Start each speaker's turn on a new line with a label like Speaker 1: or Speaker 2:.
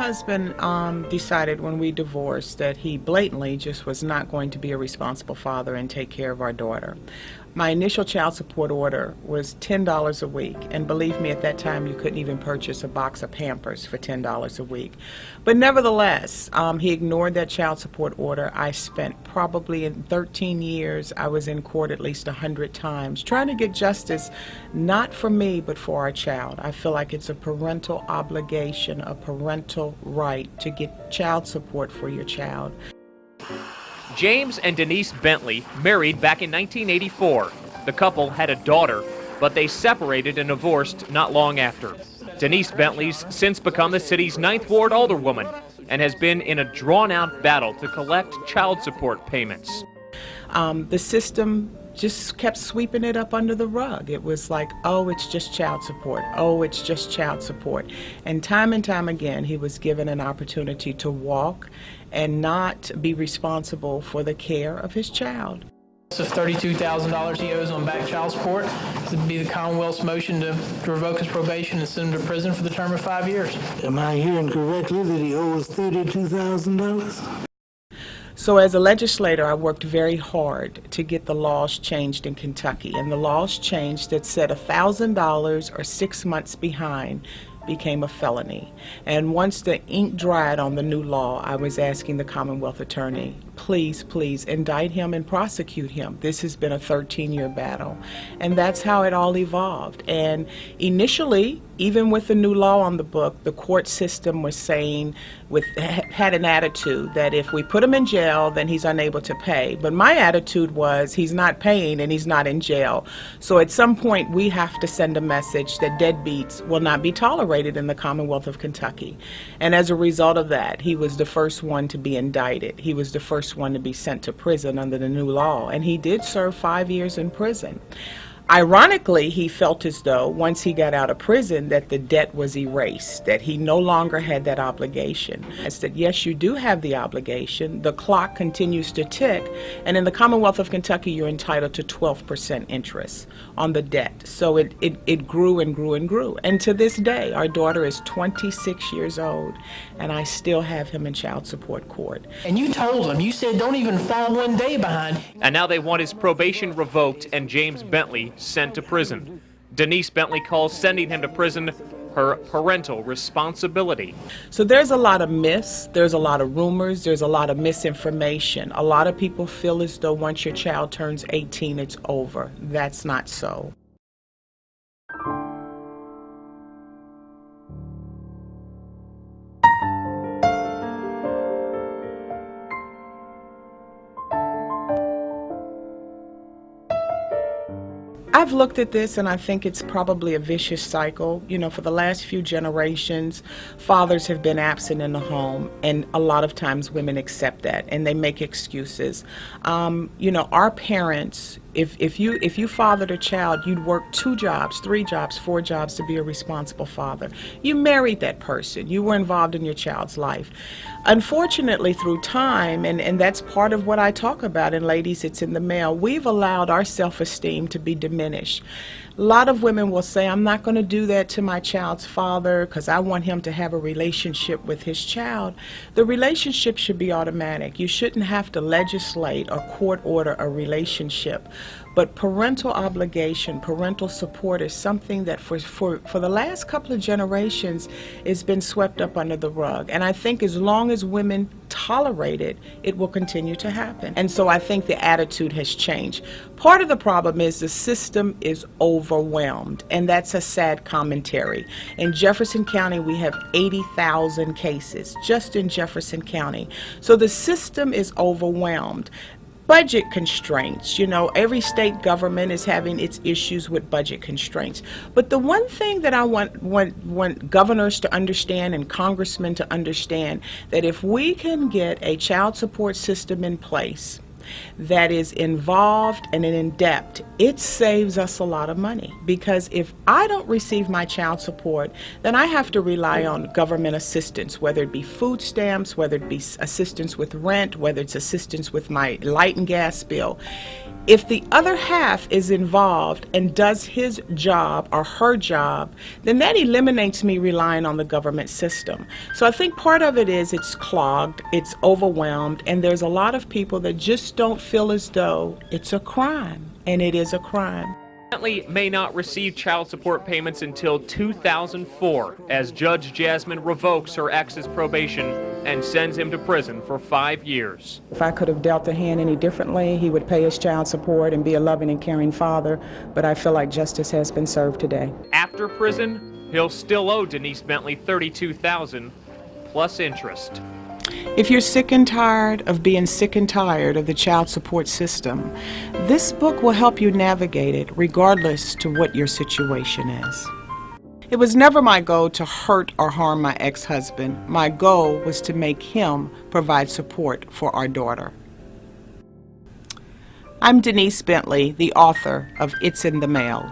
Speaker 1: husband decided when we divorced that he blatantly just was not going to be a responsible father and take care of our daughter. My initial child support order was $10 a week, and believe me, at that time you couldn't even purchase a box of Pampers for $10 a week. But nevertheless, he ignored that child support order. I spent probably in 13 years, I was in court at least 100 times trying to get justice, not for me, but for our child. I feel like it's a parental obligation, a parental right to get child support for your child.
Speaker 2: James and Denise Bentley married back in 1984. The couple had a daughter, but they separated and divorced not long after. Denise Bentley's since become the city's 9th Ward Alderwoman and has been in a drawn-out battle to collect child support payments.
Speaker 1: The system just kept sweeping it up under the rug. It was like, oh, it's just child support. Oh, it's just child support. And time again, he was given an opportunity to walk and not be responsible for the care of his child.
Speaker 3: Of $32,000 he owes on back child support. This would be the Commonwealth's motion to revoke his probation and send him to prison for the term of 5 years.
Speaker 4: Am I hearing correctly that he owes $32,000?
Speaker 1: So as a legislator, I worked very hard to get the laws changed in Kentucky. And the laws changed that said $1,000 or 6 months behind became a felony. And once the ink dried on the new law, I was asking the Commonwealth Attorney, please, please indict him and prosecute him. This has been a 13-year battle. And that's how it all evolved. And initially, even with the new law on the book, the court system was saying, had an attitude that if we put him in jail, then he's unable to pay. But my attitude was he's not paying and he's not in jail. So at some point, we have to send a message that deadbeats will not be tolerated in the Commonwealth of Kentucky. And as a result of that, he was the first one to be indicted. He was the first one to be sent to prison under the new law. And he did serve 5 years in prison. Ironically, he felt as though once he got out of prison that the debt was erased, that he no longer had that obligation. I said, yes, you do have the obligation. The clock continues to tick, and in the Commonwealth of Kentucky, you're entitled to 12% interest on the debt. So it grew and grew and grew. And to this day, our daughter is 26 years old, and I still have him in child support court.
Speaker 3: And you told him, you said don't even fall 1 day behind.
Speaker 2: And now they want his probation revoked and James Bentley sent to prison. Denise Bentley calls sending him to prison her parental responsibility.
Speaker 1: So there's a lot of myths, there's a lot of rumors, there's a lot of misinformation. A lot of people feel as though once your child turns 18, it's over. That's not so. I've looked at this and I think it's probably a vicious cycle. You know, for the last few generations, fathers have been absent in the home, and a lot of times women accept that and they make excuses. You know, our parents, if you fathered a child, you'd work 2 jobs, 3 jobs, 4 jobs to be a responsible father. You married that person. You were involved in your child's life. Unfortunately, through time, and that's part of what I talk about, and ladies, it's in the mail, we've allowed our self-esteem to be diminished. A lot of women will say, I'm not going to do that to my child's father because I want him to have a relationship with his child. The relationship should be automatic. You shouldn't have to legislate or court order a relationship. But parental obligation, parental support is something that for the last couple of generations has been swept up under the rug. And I think as long as women tolerate it, it will continue to happen. And so I think the attitude has changed. Part of the problem is the system is overwhelmed, and that's a sad commentary. In Jefferson County, we have 80,000 cases just in Jefferson County. So the system is overwhelmed. Budget constraints, you know, every state government is having its issues with budget constraints. But the one thing that I want governors to understand and congressmen to understand, that if we can get a child support system in place that is involved and in depth, it saves us a lot of money. Because if I don't receive my child support, then I have to rely on government assistance, whether it be food stamps, whether it be assistance with rent, whether it's assistance with my light and gas bill. If the other half is involved and does his job or her job, then that eliminates me relying on the government system. So I think part of it is it's clogged, it's overwhelmed, and there's a lot of people that just don't feel as though it's a crime, and it is a crime.
Speaker 2: Bentley may not receive child support payments until 2004 as Judge Jasmine revokes her ex's probation and sends him to prison for 5 years.
Speaker 5: If I could have dealt the hand any differently, he would pay his child support and be a loving and caring father, but I feel like justice has been served today.
Speaker 2: After prison, he'll still owe Denise Bentley $32,000 plus interest.
Speaker 1: If you're sick and tired of being sick and tired of the child support system, this book will help you navigate it regardless to what your situation is. It was never my goal to hurt or harm my ex-husband. My goal was to make him provide support for our daughter. I'm Denise Bentley, the author of It's in the Mail.